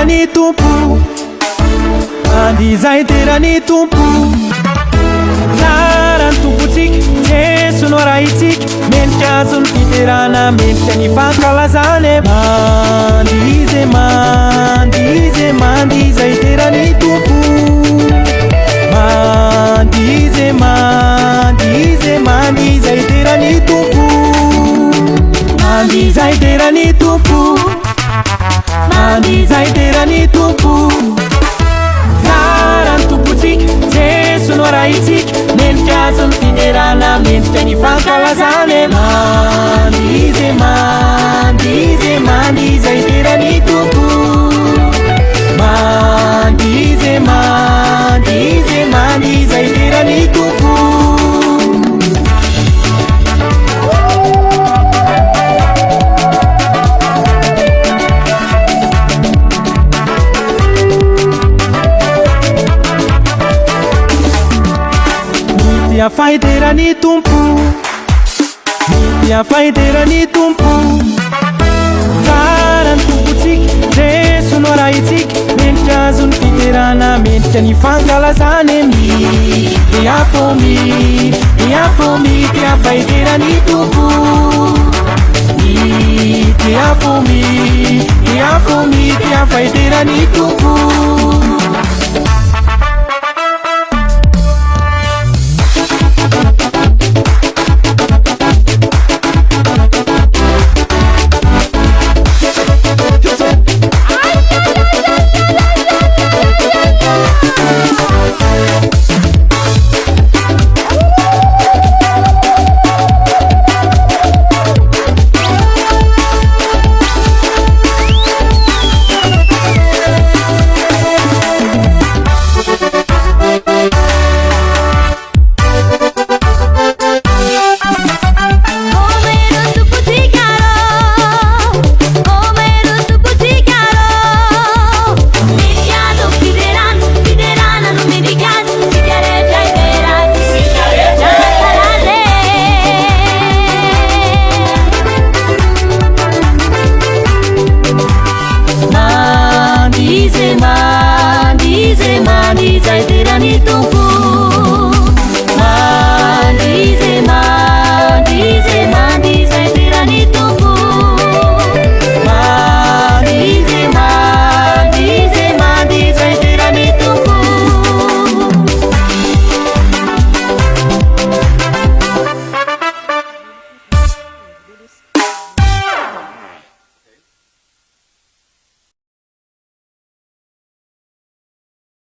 terany tompo, andizay terany tompo. Tsara ny tompotsika Jeso no raha itsika, mendrika azo ny fiterana, mendrika ny fankalazany. Mandizy mandizy mandizay terany tompo, mandizy mandizy mandizay terany tompo, mandizay terany tompo, mandizay terany tompo. Tsara ny tompotsika Jeso no raha itsika, mendrika azo ny fiterana, mendrika ny fankalazany. Mandizy mandizy mandizay terany tompo, mandizy mandizy mandizay terany tompo. Afai terany tompo, mity afai terany tompo. Tsara ny tompotsika Jeso no raha itsika, mendrika azo ny fiterana, mendrika ny fankalazany. Mity afai terany tompo, mity afai terany tompo.